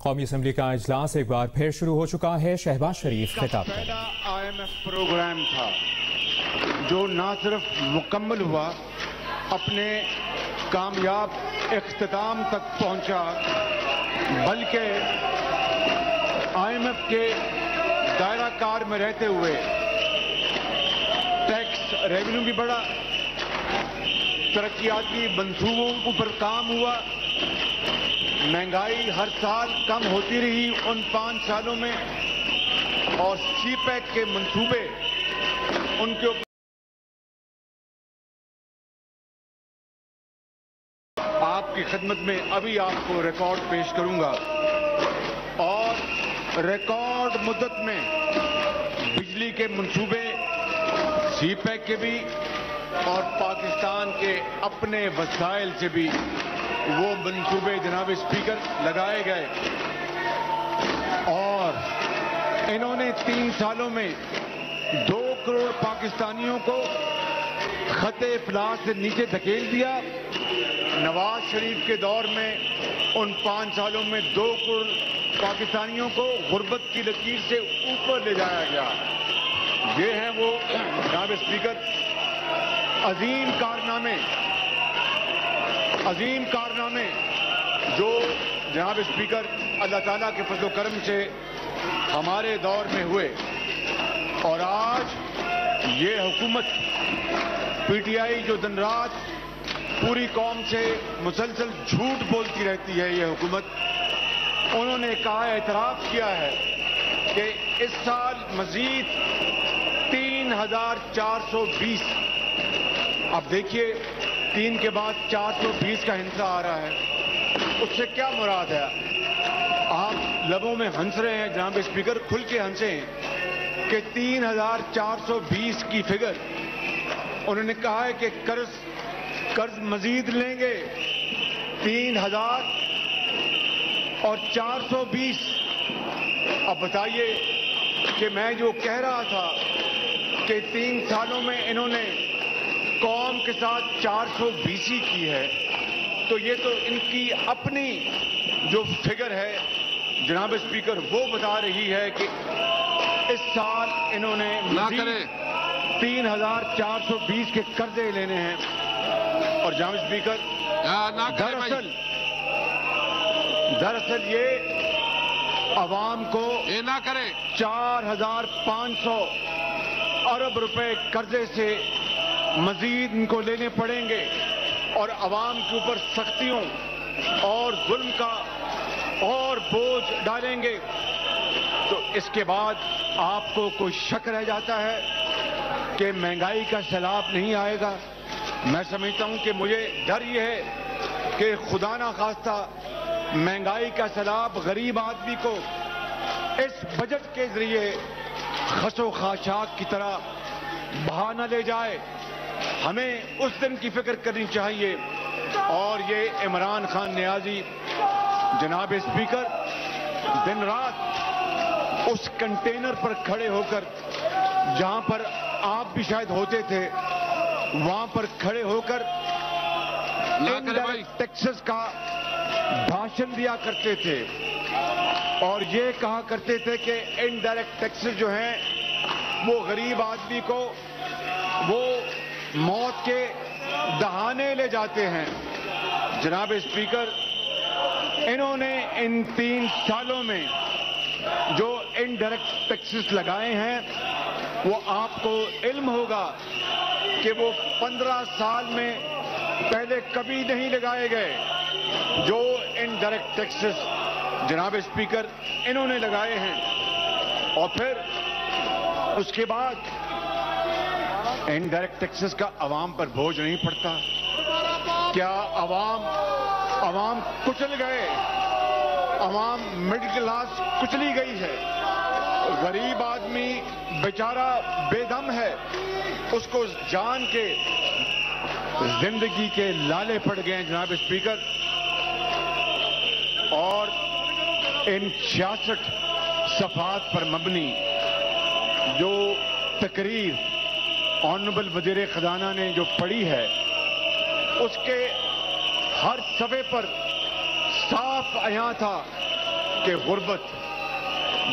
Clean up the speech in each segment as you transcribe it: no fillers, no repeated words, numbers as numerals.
قومی اسمبلی کا اجلاس ایک بار پھر شروع ہو چکا ہے۔ شہباز شریف خطاب کریں۔ پہلا IMF پروگرام تھا جو نہ صرف مکمل ہوا، اپنے کامیاب اختتام تک پہنچا، بلکہ IMF کے دائرہ کار میں رہتے ہوئے ٹیکس ریونیو بھی بڑھا، ترقیاتی منصوبوں پر کام ہوا، مہنگائی ہر سال کم ہوتی رہی ان 5 سالوں میں، اور سی پیک کے منصوبے ان کے اوپر آپ کی خدمت میں ابھی آپ کو ریکارڈ پیش کروں گا، اور ریکارڈ مدت میں بجلی کے منصوبے سی پیک کے بھی اور پاکستان کے اپنے وسائل سے بھی وہ منصوبے جناب اسپیکر لگائے گئے، اور انہوں نے 3 سالوں میں 2 کروڑ پاکستانیوں کو خط افلاس سے نیچے دھکیل دیا۔ نواز شریف کے دور میں ان 5 سالوں میں 2 کروڑ پاکستانیوں کو غربت کی لکیر سے اوپر لے جایا گیا۔ یہ ہیں وہ جناب اسپیکر عظیم کارنامے جو جناب اسپیکر اللہ تعالیٰ کے فضل و کرم سے ہمارے دور میں ہوئے، اور آج یہ حکومت پی ٹی آئی جو دن رات پوری قوم سے مسلسل جھوٹ بولتی رہتی ہے، یہ حکومت انہوں نے کہا، اعتراف کیا ہے کہ اس سال مزید 3420، اب دیکھیے 3 کے بعد 420 کا ہنسا آ رہا ہے، اس سے کیا مراد ہے؟ آپ لبوں میں ہنس رہے ہیں جناب اسپیکر، کھل کے ہنسے ہیں کہ 3420 کی فگر انہوں نے کہا ہے کہ قرض مزید لیں گے 3000 اور 420۔ اب بتائیے کہ میں جو کہہ رہا تھا کہ 3 سالوں میں انہوں نے قوم کے ساتھ 420 کی ہے، تو یہ تو ان کی اپنی جو فگر ہے جناب اسپیکر وہ بتا رہی ہے کہ اس سال انہوں نے 3420 کے قرضے لینے ہیں۔ اور جناب اسپیکر دراصل یہ عوام کو 4500 ارب روپے قرضے سے مزید ان کو لینے پڑیں گے، اور عوام کے اوپر سختیوں اور ظلم کا اور بوجھ ڈالیں گے، تو اس کے بعد آپ کو کوئی شک رہ جاتا ہے کہ مہنگائی کا سیلاب نہیں آئے گا؟ میں سمجھتا ہوں کہ مجھے ڈر یہ ہے کہ خدا نہ خواستہ مہنگائی کا سیلاب غریب آدمی کو اس بجٹ کے ذریعے خس و خاشاک کی طرح بہا نہ لے جائے۔ ہمیں اس دن کی فکر کرنی چاہیے، اور یہ عمران خان نیازی جناب اسپیکر دن رات اس کنٹینر پر کھڑے ہو کر، جہاں پر آپ بھی شاید ہوتے تھے، وہاں پر کھڑے ہو کر انڈائریکٹ ٹیکسز کا بھاشن دیا کرتے تھے، اور یہ کہا کرتے تھے کہ انڈائریکٹ ٹیکسز جو ہیں وہ غریب آدمی کو وہ موت کے دہانے لے جاتے ہیں۔ جناب اسپیکر، انہوں نے ان 3 سالوں میں جو انڈائریکٹ ٹیکسز لگائے ہیں، وہ آپ کو علم ہوگا کہ وہ 15 سال میں پہلے کبھی نہیں لگائے گئے۔ جو انڈائریکٹ ٹیکسز جناب اسپیکر انہوں نے لگائے ہیں، اور پھر اس کے بعد انڈائریکٹ ٹیکسز کا عوام پر بوجھ نہیں پڑتا؟ کیا عوام کچل گئے؟ عوام مڈل کلاس کچلی گئی ہے، غریب آدمی بیچارہ بے دم ہے، اس کو جان کے زندگی کے لالے پڑ گئے ہیں جناب اسپیکر۔ اور ان 66 صفحات پر مبنی جو تقریر آنریبل وزیر خزانہ نے جو پڑھی ہے، اس کے ہر صفحے پر صاف عیاں تھا کہ غربت،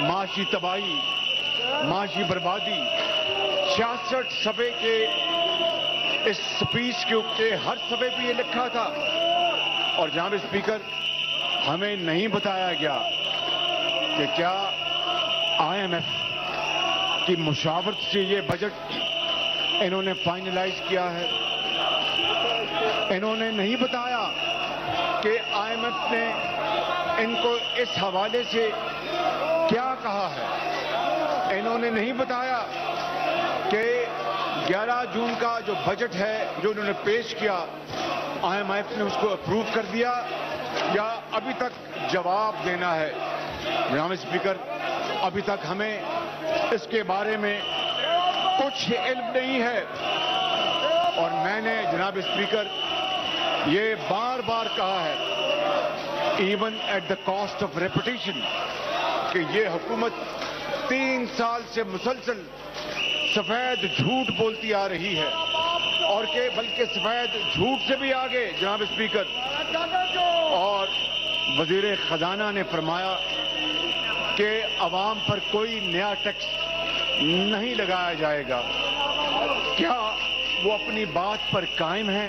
معاشی تباہی، معاشی بربادی 66 صفحے کے اس سپیچ کے ہر صفحے پہ یہ لکھا تھا. اور جناب اسپیکر، ہمیں نہیں بتایا گیا کہ کیا IMF کی مشاورت سے یہ بجٹ انہوں نے فائنلائز کیا ہے. انہوں نے نہیں بتایا کہ IMF نے ان کو اس حوالے سے کیا کہا ہے. انہوں نے نہیں بتایا کہ 11 جون کا جو بجٹ ہے جو انہوں نے پیش کیا IMF نے اس کو اپروو کر دیا یا ابھی تک جواب دینا ہے. جناب اسپیکر، ابھی تک ہمیں اس کے بارے میں کچھ علم نہیں ہے. اور میں نے جناب اسپیکر یہ بار بار کہا ہے، even at the cost of reputation, کہ یہ حکومت 3 سال سے مسلسل سفید جھوٹ بولتی آ رہی ہے، اور کہ بلکہ سفید جھوٹ سے بھی آگے جناب اسپیکر. اور وزیر خزانہ نے فرمایا کہ عوام پر کوئی نیا ٹیکس نہیں لگایا جائے گا. کیا وہ اپنی بات پر قائم ہیں؟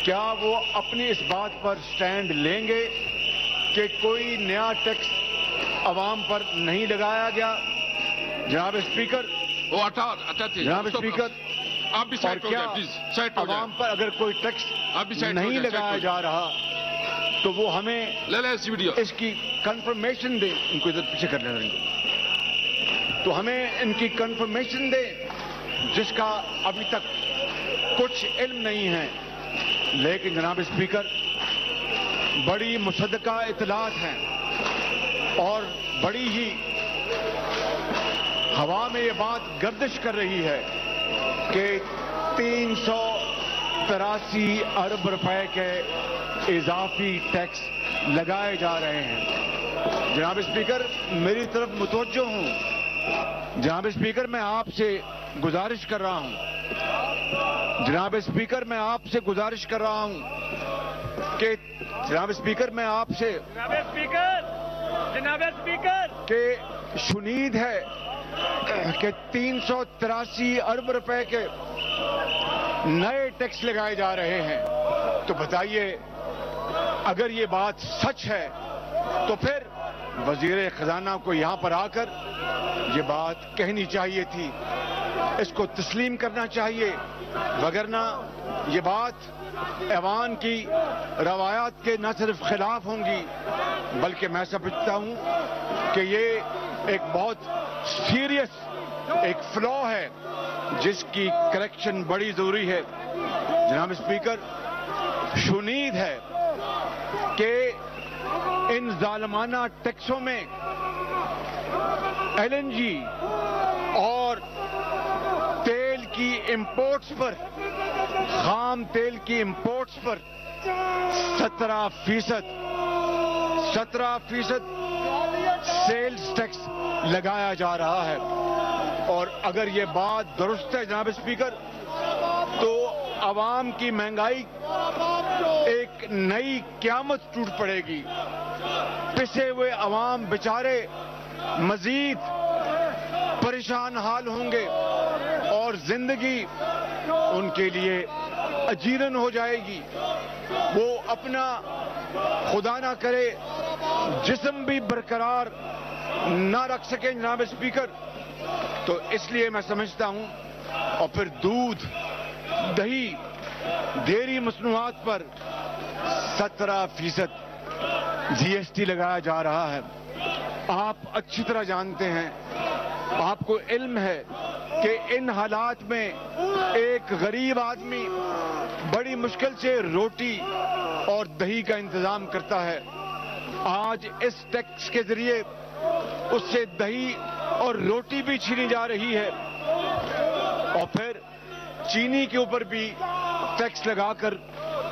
کیا وہ اپنی اس بات پر سٹینڈ لیں گے کہ کوئی نیا ٹیکس عوام پر نہیں لگایا گیا؟ جناب اسپیکر، جناب اسپیکر، آپ بھی سائڈ ہو جائیں پلیز، سائڈ ہو جائیں. عوام پر اگر کوئی ٹیکس نہیں لگایا جا رہا تو وہ ہمیں اس کی کنفرمیشن دے. ان کو ادھر پیچھے کر لینا، تو ہمیں ان کی کنفرمیشن دے جس کا ابھی تک کچھ علم نہیں ہے. لیکن جناب اسپیکر، بڑی مصدقہ اطلاعات ہیں اور بڑی ہی ہوا میں یہ بات گردش کر رہی ہے کہ 383 ارب روپے کے اضافی ٹیکس لگائے جا رہے ہیں. جناب اسپیکر، میری طرف متوجہ ہوں. جناب اسپیکر، میں آپ سے گزارش کر رہا ہوں، جناب اسپیکر میں آپ سے گزارش کر رہا ہوں کہ جناب اسپیکر میں آپ سے جناب اسپیکر کہ شنید ہے کہ 383 ارب روپے کے نئے ٹیکس لگائے جا رہے ہیں. تو بتائیے، اگر یہ بات سچ ہے تو پھر وزیر خزانہ کو یہاں پر آ کر یہ بات کہنی چاہیے تھی، اس کو تسلیم کرنا چاہیے، وگرنہ یہ بات ایوان کی روایات کے نہ صرف خلاف ہوں گی بلکہ میں سمجھتا ہوں کہ یہ ایک بہت سیریس ایک فلو ہے جس کی کریکشن بڑی ضروری ہے. جناب اسپیکر، شنید ہے کہ ان ظالمانہ ٹیکسوں میں LNG اور تیل کی امپورٹس پر، خام تیل کی امپورٹس پر 17% سیلز ٹیکس لگایا جا رہا ہے. اور اگر یہ بات درست ہے جناب اسپیکر تو عوام کی مہنگائی ایک نئی قیامت ٹوٹ پڑے گی. پسے ہوئے عوام بیچارے مزید پریشان حال ہوں گے اور زندگی ان کے لیے اجیرن ہو جائے گی. وہ اپنا خدا نہ کرے جسم بھی برقرار نہ رکھ سکیں جناب اسپیکر. تو اس لیے میں سمجھتا ہوں، اور پھر دودھ، دہی، ڈیری مصنوعات پر 17% GST لگایا جا رہا ہے. آپ اچھی طرح جانتے ہیں، آپ کو علم ہے کہ ان حالات میں ایک غریب آدمی بڑی مشکل سے روٹی اور دہی کا انتظام کرتا ہے. آج اس ٹیکس کے ذریعے اس سے دہی اور روٹی بھی چھینی جا رہی ہے، اور پھر چینی کے اوپر بھی ٹیکس لگا کر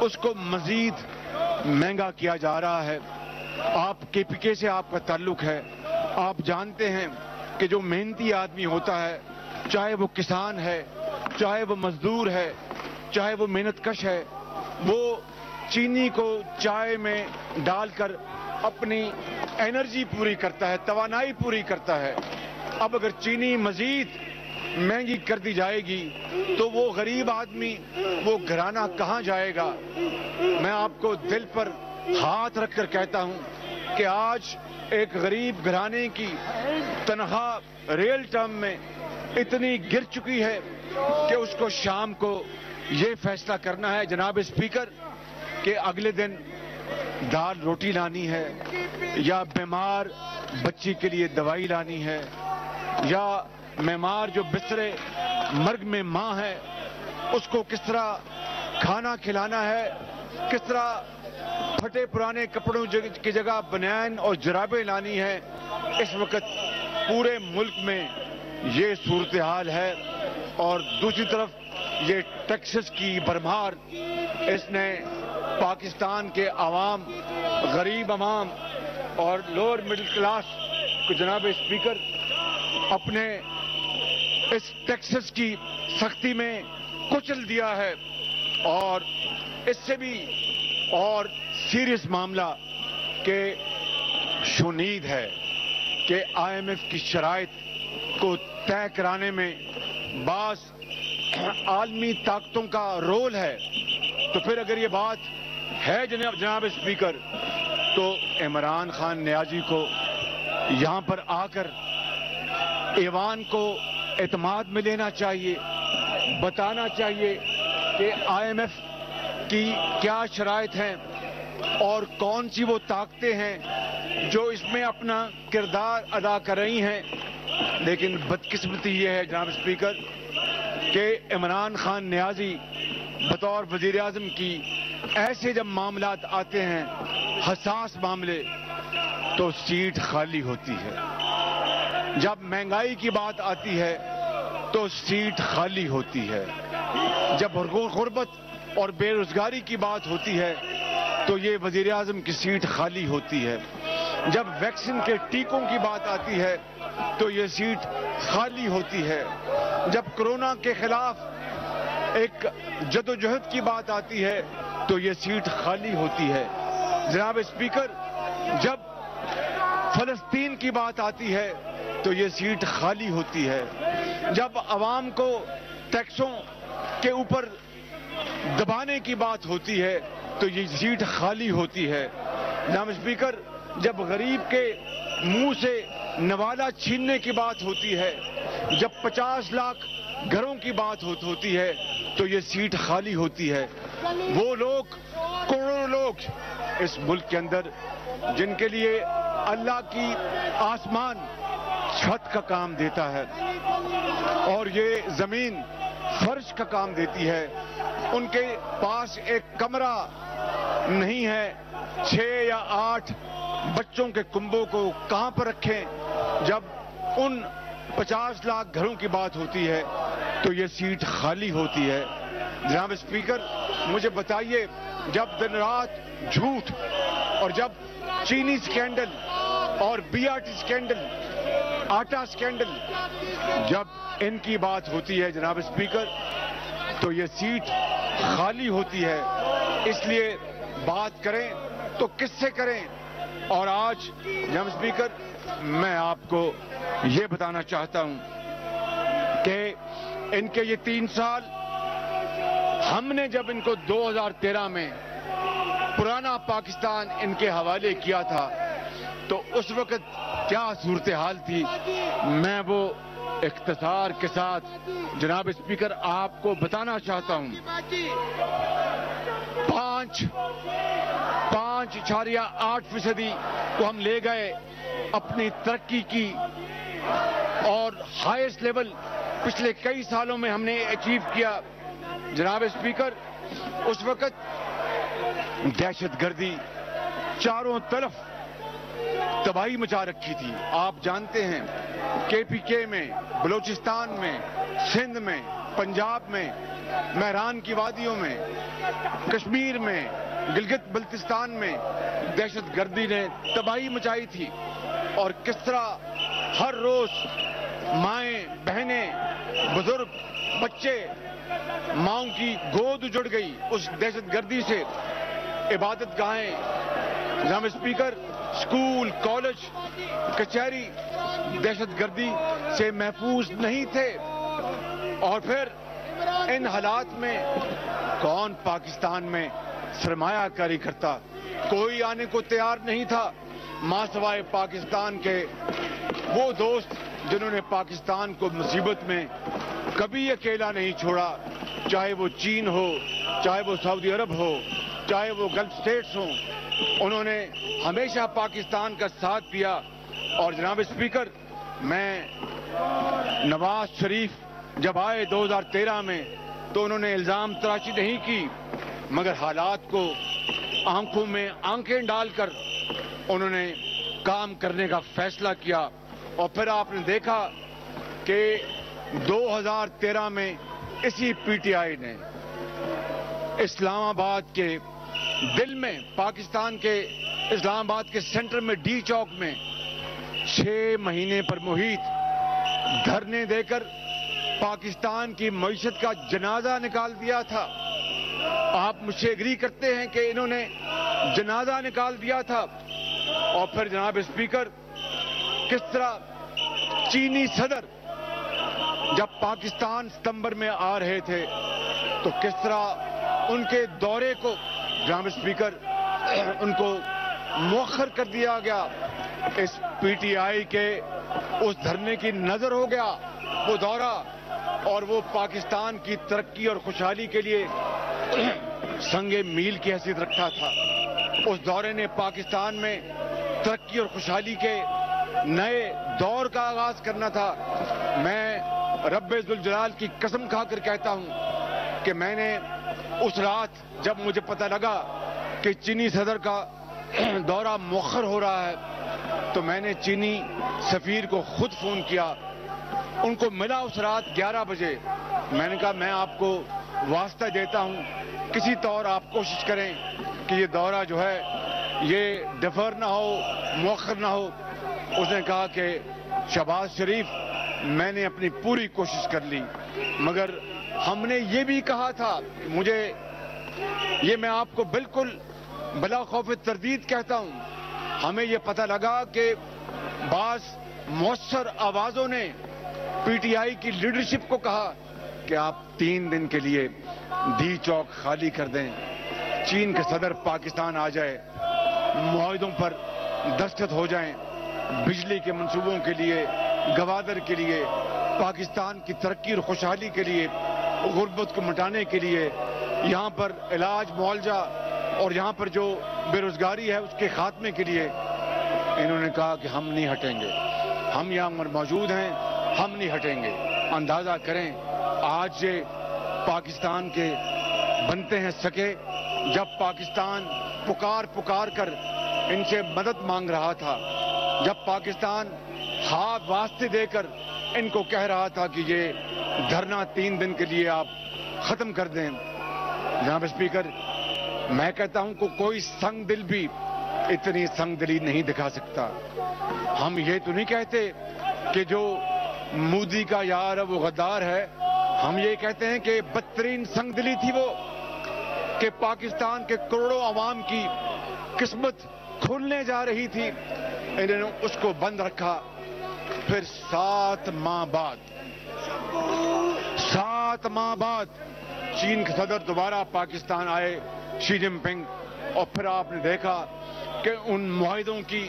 اس کو مزید مہنگا کیا جا رہا ہے. آپ KPK سے آپ کا تعلق ہے، آپ جانتے ہیں کہ جو محنتی آدمی ہوتا ہے، چاہے وہ کسان ہے، چاہے وہ مزدور ہے، چاہے وہ محنت کش ہے، وہ چینی کو چائے میں ڈال کر اپنی انرجی پوری کرتا ہے, توانائی پوری کرتا ہے. اب اگر چینی مزید مہنگی کر دی جائے گی تو وہ غریب آدمی, وہ گھرانہ کہاں جائے گا؟ میں آپ کو دل پر ہاتھ رکھ کر کہتا ہوں کہ آج ایک غریب گھرانے کی تنخواہ ریل ٹرم میں اتنی گر چکی ہے کہ اس کو شام کو یہ فیصلہ کرنا ہے جناب اسپیکر کہ اگلے دن دال روٹی لانی ہے, یا بیمار بچی کے لیے دوائی لانی ہے, یا بیمار جو بسترے مرگ میں ماں ہے اس کو کس طرح کھانا کھلانا ہے, کس طرح پھٹے پرانے کپڑوں کی جگہ بنیان اور جرابیں لانی ہے. اس وقت پورے ملک میں یہ صورتحال ہے. اور دوسری طرف یہ ٹیکسز کی بھرمار, اس نے پاکستان کے عوام, غریب عوام اور لوور مڈل کلاس کو جناب اسپیکر اپنے اس ٹیکسز کی سختی میں کچل دیا ہے. اور اس سے بھی اور سیریس معاملہ کہ شنید ہے کہ آئی ایم ایف کی شرائط کو طے کرانے میں بعض عالمی طاقتوں کا رول ہے. تو پھر اگر یہ بات ہے جناب اسپیکر تو عمران خان نیازی کو یہاں پر آ کر ایوان کو اعتماد میں لینا چاہیے, بتانا چاہیے کہ آئی ایم ایف کی کیا شرائط ہیں اور کون سی وہ طاقتیں ہیں جو اس میں اپنا کردار ادا کر رہی ہیں. لیکن بدقسمتی یہ ہے جناب اسپیکر کہ عمران خان نیازی بطور وزیر اعظم کی ایسے جب معاملات آتے ہیں, حساس معاملے, تو سیٹ خالی ہوتی ہے. جب مہنگائی کی بات آتی ہے تو سیٹ خالی ہوتی ہے. جب غربت اور بے روزگاری کی بات ہوتی ہے تو یہ وزیر اعظم کی سیٹ خالی ہوتی ہے. جب ویکسین کے ٹیکوں کی بات آتی ہے تو یہ سیٹ خالی ہوتی ہے. جب کرونا کے خلاف ایک جدوجہد کی بات آتی ہے تو یہ سیٹ خالی ہوتی ہے. جناب اسپیکر, جب فلسطین کی بات آتی ہے تو یہ سیٹ خالی ہوتی ہے. جب عوام کو ٹیکسوں کے اوپر دبانے کی بات ہوتی ہے تو یہ سیٹ خالی ہوتی ہے. جناب اسپیکر, جب غریب کے منہ سے نوالا چھیننے کی بات ہوتی ہے, جب 50 لاکھ گھروں کی بات ہوتی ہے تو یہ سیٹ خالی ہوتی ہے. وہ لوگ, کروڑوں لوگ اس ملک کے اندر جن کے لیے اللہ کی آسمان چھت کا کام دیتا ہے اور یہ زمین فرش کا کام دیتی ہے, ان کے پاس ایک کمرہ نہیں ہے. 6 یا 8 بچوں کے کنبوں کو کہاں پر رکھیں. جب ان 50 لاکھ گھروں کی بات ہوتی ہے تو یہ سیٹ خالی ہوتی ہے. جناب اسپیکر, مجھے بتائیے, جب دن رات جھوٹ اور جب چینی سکینڈل اور بی آر ٹی سکینڈل, آٹا سکینڈل, جب ان کی بات ہوتی ہے جناب اسپیکر تو یہ سیٹ خالی ہوتی ہے. اس لیے بات کریں تو کس سے کریں. اور آج جناب اسپیکر میں آپ کو یہ بتانا چاہتا ہوں کہ ان کے یہ 3 سال ہم نے جب ان کو 2013 میں پرانا پاکستان ان کے حوالے کیا تھا تو اس وقت کیا صورتحال تھی, میں وہ اختصار کے ساتھ جناب اسپیکر آپ کو بتانا چاہتا ہوں. 5.8% کو ہم لے گئے اپنی ترقی کی, اور ہائیسٹ لیول پچھلے کئی سالوں میں ہم نے اچیو کیا. جناب اسپیکر, اس وقت دہشت گردی چاروں طرف تباہی مچا رکھی تھی. آپ جانتے ہیں کے پی کے میں, بلوچستان میں, سندھ میں, پنجاب میں, مہران کی وادیوں میں, کشمیر میں, گلگت بلتستان میں دہشت گردی نے تباہی مچائی تھی. اور کس طرح ہر روز مائیں, بہنیں, بزرگ, بچے, ماؤں کی گود اجڑ گئی اس دہشت گردی سے. عبادت گاہیں، جناب اسپیکر، اسکول، کالج، کچہری دہشت گردی سے محفوظ نہیں تھے. اور پھر ان حالات میں کون پاکستان میں سرمایہ کاری کرتا؟ کوئی آنے کو تیار نہیں تھا ماں سوائے پاکستان کے وہ دوست جنہوں نے پاکستان کو مصیبت میں کبھی اکیلا نہیں چھوڑا، چاہے وہ چین ہو، چاہے وہ سعودی عرب ہو، چاہے وہ گلف سٹیٹس ہوں. انہوں نے ہمیشہ پاکستان کا ساتھ دیا. اور جناب اسپیکر، میں نواز شریف جب آئے 2013 میں تو انہوں نے الزام تراشی نہیں کی، مگر حالات کو آنکھوں میں آنکھیں ڈال کر انہوں نے کام کرنے کا فیصلہ کیا. اور پھر آپ نے دیکھا کہ 2013 میں اسی پی ٹی آئی نے اسلام آباد کے دل میں، پاکستان کے اسلام آباد کے سینٹر میں ڈی چوک میں 6 مہینے پر محیط دھرنے دے کر پاکستان کی معیشت کا جنازہ نکال دیا تھا. آپ مجھ سے ایگری کرتے ہیں کہ انہوں نے جنازہ نکال دیا تھا. اور پھر جناب اسپیکر، کس طرح چینی صدر جب پاکستان ستمبر میں آ رہے تھے تو کس طرح ان کے دورے کو جناب اسپیکر ان کو مؤخر کر دیا گیا. اس پی ٹی آئی کے اس دھرنے کی نظر ہو گیا وہ دورہ، اور وہ پاکستان کی ترقی اور خوشحالی کے لیے سنگ میل کی حیثیت رکھتا تھا. اس دورے نے پاکستان میں ترقی اور خوشحالی کے نئے دور کا آغاز کرنا تھا. میں رب ذوالجلال کی قسم کھا کر کہتا ہوں کہ میں نے اس رات جب مجھے پتہ لگا کہ چینی صدر کا دورہ مؤخر ہو رہا ہے تو میں نے چینی سفیر کو خود فون کیا. ان کو ملا اس رات 11 بجے. میں نے کہا میں آپ کو واسطہ دیتا ہوں، کسی طور آپ کوشش کریں کہ یہ دورہ جو ہے یہ ڈیفر نہ ہو، مؤخر نہ ہو. اس نے کہا کہ شہباز شریف، میں نے اپنی پوری کوشش کر لی، مگر ہم نے یہ بھی کہا تھا، مجھے یہ میں آپ کو بالکل بلا خوف تردید کہتا ہوں، ہمیں یہ پتہ لگا کہ بعض مؤثر آوازوں نے پی ٹی آئی کی لیڈرشپ کو کہا کہ آپ 3 دن کے لیے ڈی چوک خالی کر دیں، چین کے صدر پاکستان آ جائے، معاہدوں پر دستخط ہو جائیں، بجلی کے منصوبوں کے لیے، گوادر کے لیے، پاکستان کی ترقی اور خوشحالی کے لیے، غربت کو مٹانے کے لیے، یہاں پر علاج معالجہ اور یہاں پر جو بے روزگاری ہے اس کے خاتمے کے لیے. انہوں نے کہا کہ ہم نہیں ہٹیں گے، ہم یہاں موجود ہیں، ہم نہیں ہٹیں گے. اندازہ کریں آج یہ پاکستان کے بنتے ہیں سکے، جب پاکستان پکار کر ان سے مدد مانگ رہا تھا، جب پاکستان ہاتھ واسطے دے کر ان کو کہہ رہا تھا کہ یہ دھرنا 3 دن کے لیے آپ ختم کر دیں. جناب اسپیکر، میں کہتا ہوں کہ کوئی سنگ دل بھی اتنی سنگ دلی نہیں دکھا سکتا. ہم یہ تو نہیں کہتے کہ جو مودی کا یار ہے وہ غدار ہے، ہم یہ کہتے ہیں کہ بدترین سنگ دلی تھی وہ کہ پاکستان کے کروڑوں عوام کی قسمت کھلنے جا رہی تھی، انہوں نے اس کو بند رکھا. پھر 7 ماہ بعد چین کے صدر دوبارہ پاکستان آئے، شی جن پنگ، اور پھر آپ نے دیکھا کہ ان معاہدوں کی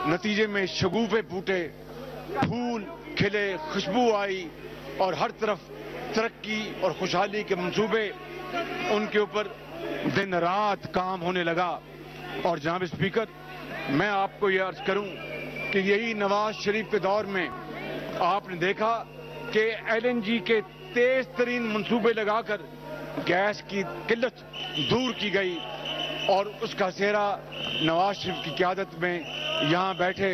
نتیجے میں شگوفے پھوٹے، پھول کھلے، خوشبو آئی، اور ہر طرف ترقی اور خوشحالی کے منصوبے ان کے اوپر دن رات کام ہونے لگا. اور جناب اسپیکر، میں آپ کو یہ عرض کروں کہ یہی نواز شریف کے دور میں آپ نے دیکھا کہ ایل این جی کے تیز ترین منصوبے لگا کر گیس کی قلت دور کی گئی، اور اس کا سہرا نواز شریف کی قیادت میں یہاں بیٹھے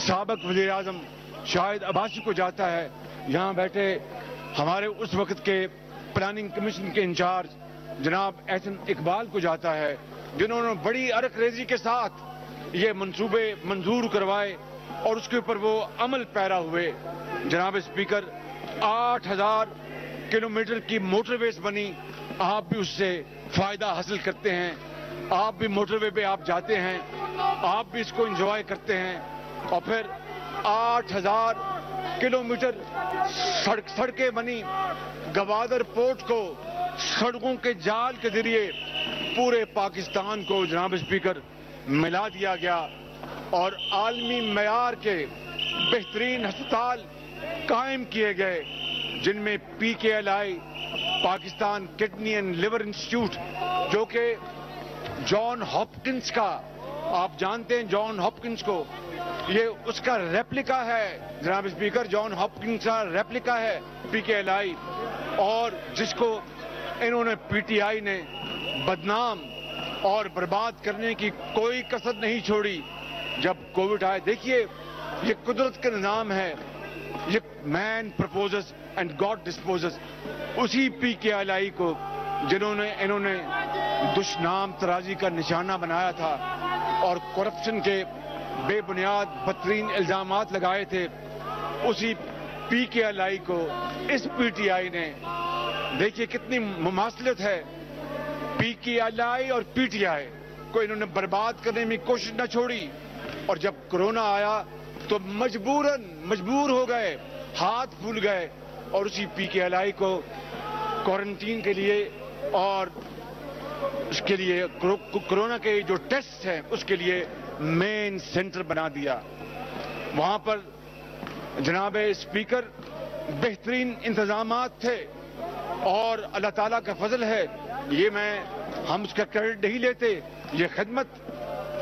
سابق وزیر اعظم شاہد عباسی کو جاتا ہے، یہاں بیٹھے ہمارے اس وقت کے پلاننگ کمیشن کے انچارج جناب احسن اقبال کو جاتا ہے، جنہوں نے بڑی عرق ریزی کے ساتھ یہ منصوبے منظور کروائے اور اس کے اوپر وہ عمل پیرا ہوئے. جناب اسپیکر، 8000 کلومیٹر کی موٹر ویز بنی، آپ بھی اس سے فائدہ حاصل کرتے ہیں. آپ بھی موٹر وے پہ آپ جاتے ہیں, آپ بھی اس کو انجوائے کرتے ہیں, اور پھر 8000 کلومیٹر سڑکیں بنی, گوادر پورٹ کو سڑکوں کے جال کے ذریعے پورے پاکستان کو جناب اسپیکر ملا دیا گیا, اور عالمی معیار کے بہترین ہسپتال قائم کیے گئے, جن میں PKLI Pakistan kidney and liver institute, جو کہ جان ہاپکنس کا, آپ جانتے ہیں جان ہاپکنس کو, یہ اس کا ریپلیکا ہے جناب اسپیکر, جان ہاپکنس کا ریپلیکا ہے PKLI, اور جس کو انہوں نے PTI نے بدنام اور برباد کرنے کی کوئی کسر نہیں چھوڑی جب کووڈ آئے. دیکھیے یہ قدرت کا نظام ہے, یہ مین پرپوزز اینڈ گاڈ ڈسپوزز. اسی PKLI کو انہوں نے دشنام ترازی کا نشانہ بنایا تھا اور کرپشن کے بے بنیاد بدترین الزامات لگائے تھے, اسی PKLI کو اس PTI نے, دیکھیے کتنی مماثلت ہے, PKLI اور PTI کو انہوں نے برباد کرنے میں کوشش نہ چھوڑی, اور جب کورونا آیا تو مجبور ہو گئے, ہاتھ پھول گئے, اور اسی PKLI کو کوارنٹین کے لیے اور اس کے لیے کورونا کے جو ٹیسٹ ہیں اس کے لیے مین سینٹر بنا دیا. وہاں پر جناب اسپیکر بہترین انتظامات تھے, اور اللہ تعالیٰ کا فضل ہے, یہ ہم اس کا کریڈٹ نہیں لیتے, یہ خدمت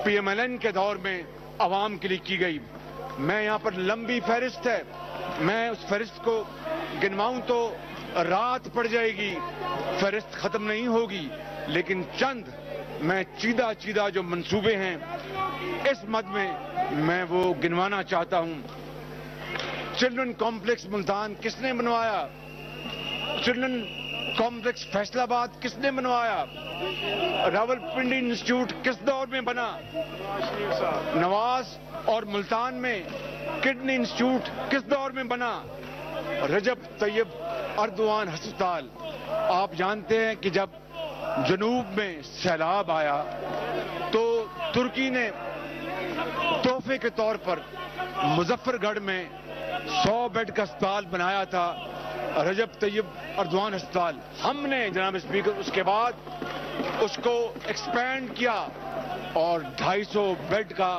PMLN کے دور میں عوام کے لیے کی گئی. میں یہاں پر لمبی فہرست ہے, میں اس فہرست کو گنواؤں تو رات پڑ جائے گی, فہرست ختم نہیں ہوگی, لیکن چند میں چیدہ جو منصوبے ہیں اس مد میں وہ گنوانا چاہتا ہوں. چلڈرن کمپلیکس ملتان کس نے بنوایا؟ چلڈرن کمپلیکس فیصلہ آباد کس نے بنوایا؟ راولپنڈی انسٹیٹیوٹ کس دور میں بنا؟ نواز اور ملتان میں کڈنی انسٹیٹیوٹ کس دور میں بنا؟ رجب طیب اردوان ہسپتال, آپ جانتے ہیں کہ جب جنوب میں سیلاب آیا تو ترکی نے تحفے کے طور پر مظفر گڑھ میں 100 بیڈ کا اسپتال بنایا تھا, رجب طیب اردوان ہسپتال. ہم نے جناب اسپیکر اس کے بعد اس کو ایکسپینڈ کیا اور 250 بیڈ کا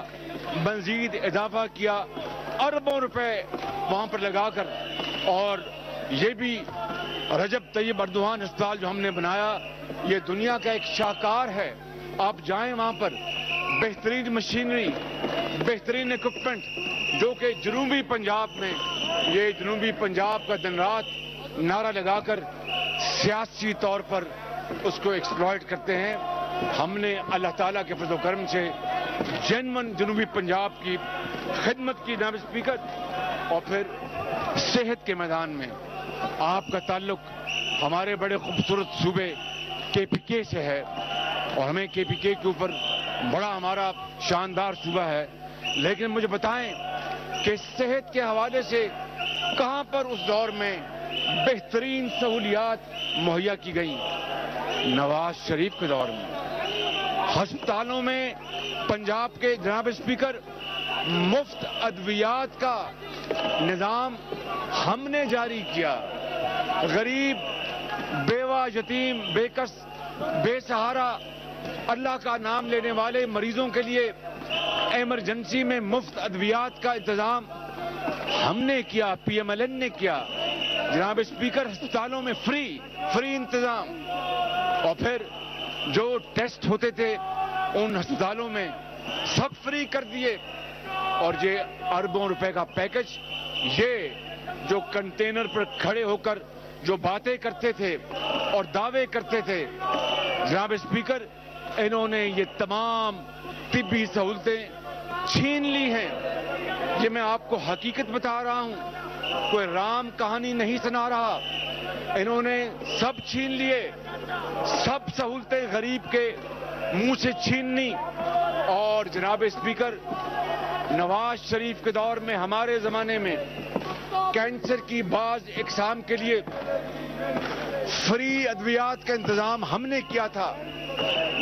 مزید اضافہ کیا, اربوں روپے وہاں پر لگا کر. اور یہ بھی رجب طیب اردوان ہسپتال جو ہم نے بنایا یہ دنیا کا ایک شاہکار ہے. آپ جائیں وہاں پر, بہترین مشینری, بہترین اکوپمنٹ, جو کہ جنوبی پنجاب میں, یہ جنوبی پنجاب کا دن رات نعرہ لگا کر سیاسی طور پر اس کو ایکسپلائٹ کرتے ہیں. ہم نے اللہ تعالیٰ کے فضل و کرم سے جنون جنوبی پنجاب کی خدمت کی جناب اسپیکر. اور پھر صحت کے میدان میں آپ کا تعلق ہمارے بڑے خوبصورت صوبے KPK سے ہے, اور ہمیں KPK کے اوپر بڑا ہمارا شاندار صوبہ ہے, لیکن مجھے بتائیں کہ صحت کے حوالے سے کہاں پر اس دور میں بہترین سہولیات مہیا کی گئی؟ نواز شریف کے دور میں ہسپتالوں میں پنجاب کے جناب اسپیکر مفت ادویات کا نظام ہم نے جاری کیا. غریب, بیوہ, یتیم, بے کس, بے سہارا, اللہ کا نام لینے والے مریضوں کے لیے ایمرجنسی میں مفت ادویات کا انتظام ہم نے کیا, PMLN نے کیا. جناب اسپیکر ہسپتالوں میں فری انتظام, اور پھر جو ٹیسٹ ہوتے تھے ان ہسپتالوں میں سب فری کر دیے. اور یہ اربوں روپے کا پیکج, یہ جو کنٹینر پر کھڑے ہو کر جو باتیں کرتے تھے اور دعوے کرتے تھے, جناب اسپیکر انہوں نے یہ تمام طبی سہولتیں چھین لی ہیں. یہ میں آپ کو حقیقت بتا رہا ہوں, کوئی رام کہانی نہیں سنا رہا. انہوں نے سب چھین لیے, سب سہولتیں غریب کے منہ سے چھیننی. اور جناب اسپیکر نواز شریف کے دور میں, ہمارے زمانے میں کینسر کی بعض اقسام کے لیے فری ادویات کا انتظام ہم نے کیا تھا.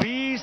20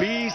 20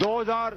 2000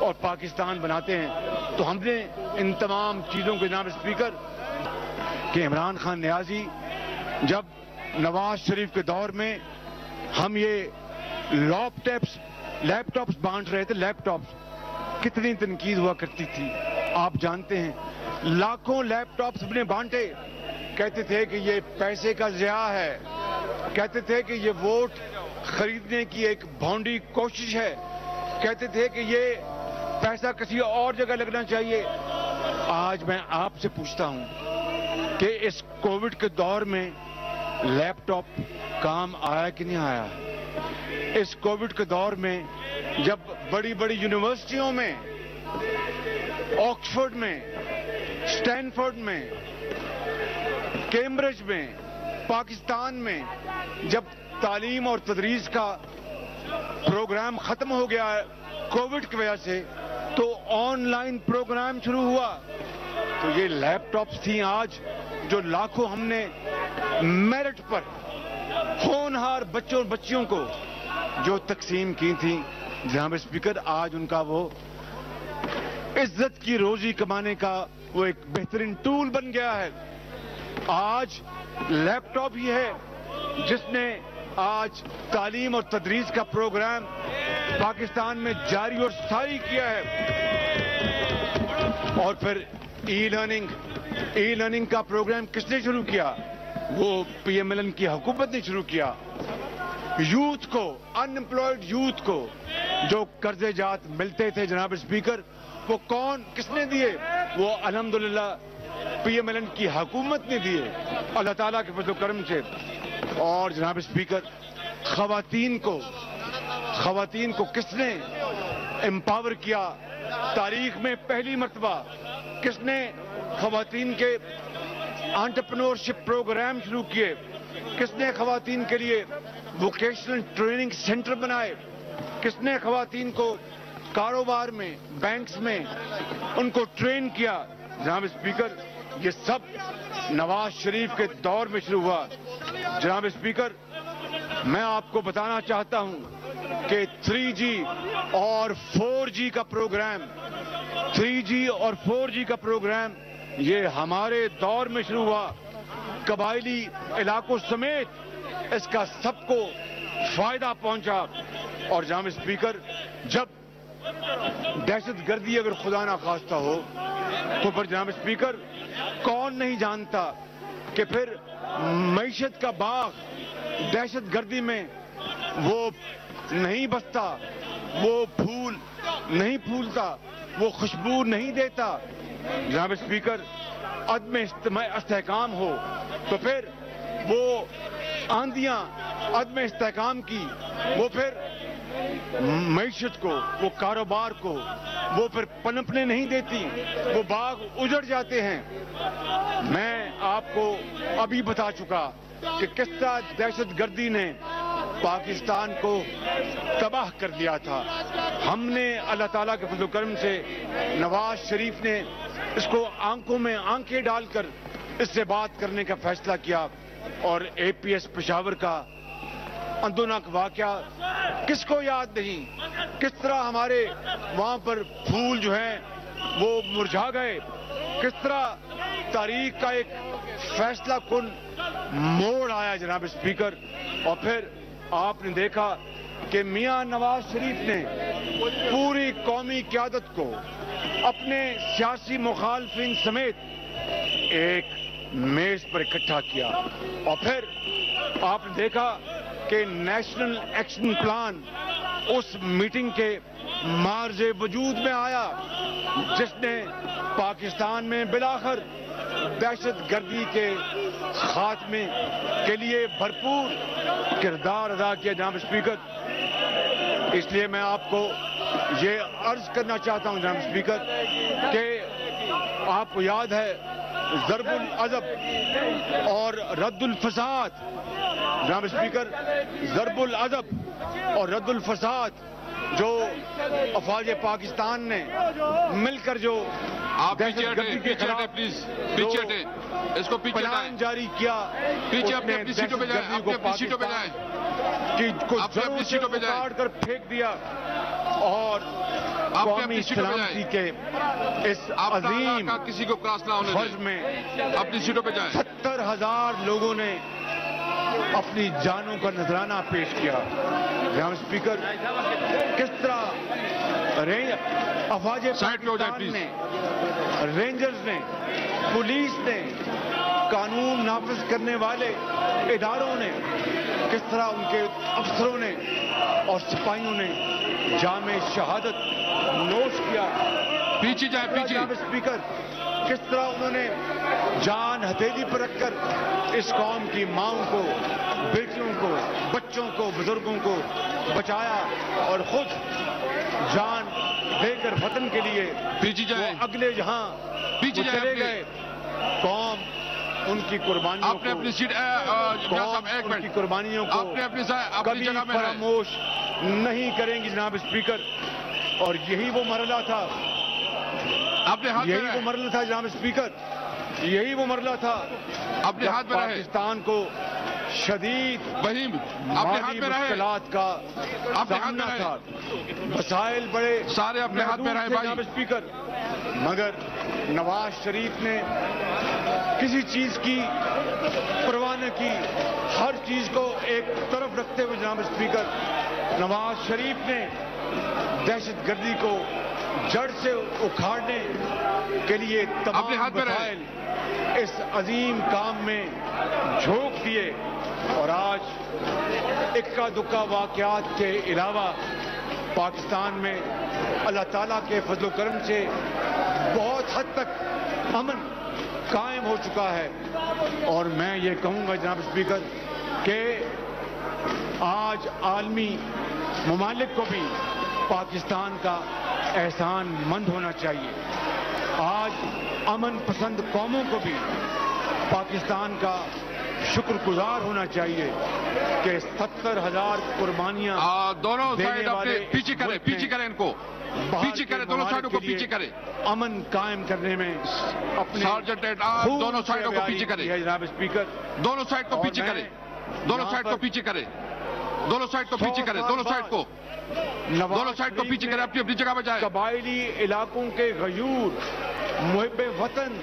اور پاکستان بناتے ہیں. تو ہم نے ان تمام چیزوں کے جناب اسپیکر کہ عمران خان نیازی جب نواز شریف کے دور میں ہم یہ لیپ ٹاپس بانٹ رہے تھے, لیپ ٹاپس کتنی تنقید ہوا کرتی تھی آپ جانتے ہیں. لاکھوں لیپ ٹاپس اپنے بانٹے, کہتے تھے کہ یہ پیسے کا ضیاع ہے, کہتے تھے کہ یہ ووٹ خریدنے کی ایک بھونڈی کوشش ہے, کہتے تھے کہ یہ پیسہ کسی اور جگہ لگنا چاہیے. آج میں آپ سے پوچھتا ہوں کہ اس کووڈ کے دور میں لیپ ٹاپ کام آیا کہ نہیں آیا؟ اس کووڈ کے دور میں جب بڑی بڑی یونیورسٹیوں میں, آکسفورڈ میں, اسٹینفورڈ میں, کیمبرج میں, پاکستان میں جب تعلیم اور تدریس کا پروگرام ختم ہو گیا ہے کووڈ کی وجہ سے, تو آن لائن پروگرام شروع ہوا. تو یہ لیپ ٹاپس تھیں آج جو لاکھوں ہم نے میرٹ پر ہونہار بچوں اور بچیوں کو جو تقسیم کی تھیں جناب اسپیکر, آج ان کا وہ عزت کی روزی کمانے کا وہ ایک بہترین ٹول بن گیا ہے. آج لیپ ٹاپ ہی ہے جس نے آج تعلیم اور تدریس کا پروگرام پاکستان میں جاری اور ساری کیا ہے. اور پھر ای لرننگ کا پروگرام کس نے شروع کیا؟ وہ پی ایم ایل این کی حکومت نے شروع کیا. یوتھ کو, ان امپلائڈ یوتھ کو جو قرضے جات ملتے تھے جناب اسپیکر, وہ کس نے دیے؟ وہ الحمدللہ پی ایم ایل این کی حکومت نے دیے اللہ تعالیٰ کے فضل و کرم سے. اور جناب اسپیکر خواتین کو کس نے امپاور کیا؟ تاریخ میں پہلی مرتبہ کس نے خواتین کے انٹرپرینورشپ پروگرام شروع کیے؟ کس نے خواتین کے لیے ووکیشنل ٹریننگ سینٹر بنائے؟ کس نے خواتین کو کاروبار میں, بینکس میں ان کو ٹرین کیا؟ جناب اسپیکر یہ سب نواز شریف کے دور میں شروع ہوا. جناب اسپیکر میں آپ کو بتانا چاہتا ہوں کہ 3G اور 4G کا پروگرام 3G اور 4G کا پروگرام یہ ہمارے دور میں شروع ہوا. قبائلی علاقوں سمیت اس کا سب کو فائدہ پہنچا. اور جناب اسپیکر جب دہشت گردی اگر خدا نہ خواستہ ہو تو پھر جناب اسپیکر کون نہیں جانتا کہ پھر معیشت کا باغ دہشت گردی میں وہ نہیں بستا, وہ پھول نہیں پھولتا, وہ خوشبو نہیں دیتا. جناب اسپیکر عدم استحکام ہو تو پھر وہ آندیاں عدم استحکام کی وہ پھر معیشت کو, وہ کاروبار کو وہ پھر پنپنے نہیں دیتی, وہ باغ اجڑ جاتے ہیں. میں آپ کو ابھی بتا چکا کہ کس طرح دہشت گردی نے پاکستان کو تباہ کر دیا تھا. ہم نے اللہ تعالیٰ کے فضل و کرم سے نواز شریف نے اس کو آنکھوں میں آنکھیں ڈال کر اس سے بات کرنے کا فیصلہ کیا. اور اے پی ایس پشاور کا اندوناک واقعہ کس کو یاد نہیں, کس طرح ہمارے وہاں پر پھول جو ہیں وہ مرجھا گئے, کس طرح تاریخ کا ایک فیصلہ کن موڑ آیا جناب اسپیکر. اور پھر آپ نے دیکھا کہ میاں نواز شریف نے پوری قومی قیادت کو اپنے سیاسی مخالفین سمیت ایک میز پر اکٹھا کیا. اور پھر آپ نے دیکھا کہ نیشنل ایکشن پلان اس میٹنگ کے معرض وجود میں آیا جس نے پاکستان میں بالآخر دہشت گردی کے خاتمے کے لیے بھرپور کردار ادا کیا. جناب اسپیکر اس لیے میں آپ کو یہ عرض کرنا چاہتا ہوں جناب اسپیکر کہ آپ کو یاد ہے ضرب العضب اور رد الفساد. جناب اسپیکر ضرب العضب اور رد الفساد جو افواج پاکستان نے مل کر جو دہشت گردی کے خلاف جو پلان جاری کیا, پیچھے اپنی سیٹوں پہ جائیں, اپنی سیٹوں پہ جائیں, کہ کچھ ضرور سے کاٹ کر پھینک دیا. اور قومی اپنی سیٹوں پہ سلامتی جائیں۔ کے اس آپ کا عظیم علاقہ کسی کو کراس نہ ہونے فرض دیں۔ میں اپنی سیٹوں پہ جائیں۔ 70,000 لوگوں نے اپنی جانوں کا نذرانہ پیش کیا۔ جناب اسپیکر، کس طرح افواج سائڈ پہ ہو جائے پاکستان پلیز۔ نے، رینجرز نے، پولیس نے، قانون نافذ کرنے والے اداروں نے، کس طرح ان کے افسروں نے اور سپاہیوں نے جام شہادت نوش کیا۔ پیچھے جائیں، پیچھے۔ جناب اسپیکر، کس طرح انہوں نے جان ہتھیلی پر رکھ کر اس قوم کی ماؤں کو، بیٹیوں کو، بچوں کو، بزرگوں کو بچایا اور خود جان دے کر وطن کے لیے پیچھے جائیں۔ وہ اگلے جہاں پیچھے وہ جائیں چلے اپنی۔ گئے۔ قوم ان کی قربانیوں آپ نے کو، اپنی سیٹ قوم ایک ان کی منٹ قربانیوں کو آپ نے اپنی کبھی جگہ میں رہیں۔ فراموش نہیں کریں گی جناب اسپیکر۔ اور یہی وہ مرحلہ تھا، اپنے ہاتھ میں یہی وہ رہیں۔ مرحلہ تھا جناب اسپیکر، یہی وہ مرحلہ تھا اپنے جب ہاتھ میں رہیں۔ پاکستان کو شدید وہیم اپنے ہاتھ مالی میں رہیں۔ مشکلات کا اپنے ہاتھ میں سامنا رہیں۔ تھا۔ وسائل بڑے سارے اپنے ہاتھ میں محدود رہیں تھے بھائی۔ جناب اسپیکر، مگر نواز شریف نے کسی چیز کی پرواہ نہ کی۔ ہر چیز کو ایک طرف رکھتے ہوئے جناب اسپیکر، نواز شریف نے دہشت گردی کو جڑ سے اکھاڑنے کے لیے اپنے تمام ہاتھ میں رہیں۔ وسائل اس عظیم کام میں جھونک دیے۔ اور آج اکا دکا واقعات کے علاوہ پاکستان میں اللہ تعالیٰ کے فضل و کرم سے بہت حد تک امن قائم ہو چکا ہے۔ اور میں یہ کہوں گا جناب اسپیکر کہ آج عالمی ممالک کو بھی پاکستان کا احسان مند ہونا چاہیے۔ آج امن پسند قوموں کو بھی پاکستان کا شکر گزار ہونا چاہیے کہ 70,000 قربانیاں دونوں دینے سائڈ اپنے والے پیچھے کریں، ملک میں پیچھے کریں ان کو، باہر پیچھے کے کریں، دونوں ممالک سائڈوں کو کے لیے پیچھے کریں۔ امن قائم کرنے میں اپنے سارجنٹ ایٹ آرمز خون دونوں سے سائڈوں کو عیاری پیچھے کریں۔ کی ہے جناب اسپیکر۔ دونوں سائڈ کو اور پیچھے میں کریں، دونوں یہاں سائڈ کو پر پیچھے کریں، دونوں سائڈ کو پیچھے کریں، دونوں سائڈ کو، دونوں سائڈ کو پیچھے کریں، اپنی جگہ پہ جائیں۔ قبائلی علاقوں کے غیور، محب وطن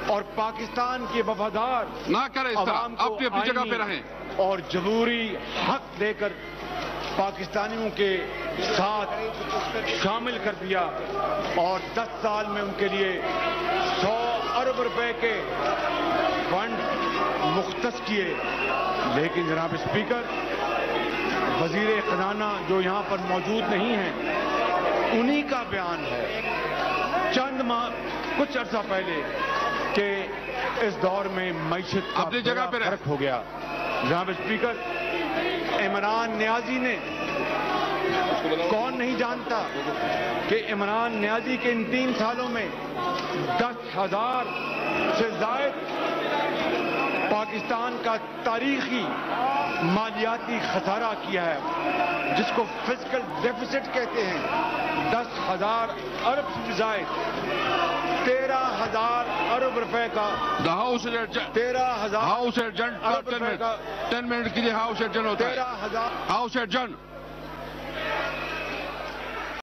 اور پاکستان کے وفادار نہ کریں اس طرح، عوام کو اپنی جگہ پہ آئینی رہیں۔ اور جمہوری حق دے کر پاکستانیوں کے ساتھ شامل کر دیا اور 10 سال میں ان کے لیے 100 ارب روپے کے فنڈ مختص کیے۔ لیکن جناب اسپیکر، وزیر خزانہ جو یہاں پر موجود نہیں ہیں، انہی کا بیان ہے چند ماہ کچھ عرصہ پہلے کہ اس دور میں معیشت کا اپنی جگہ پہ بڑا رہیں۔ فرق ہو گیا۔ جناب اسپیکر، عمران نیازی نے، کون نہیں جانتا کہ عمران نیازی کے ان 3 سالوں میں 10,000 سے زائد پاکستان کا تاریخی مالیاتی خسارہ کیا ہے، جس کو فسکل ڈیفیسٹ کہتے ہیں۔ 10,000 ارب سے زائد 13,000 ارب روپے کا، the house agent 13,000 house agent ارب روپے کا، 10 منٹ کے لیے ہاؤس ایجنٹ ہوتا ہے۔ 13,000 ہاؤس ایجنٹ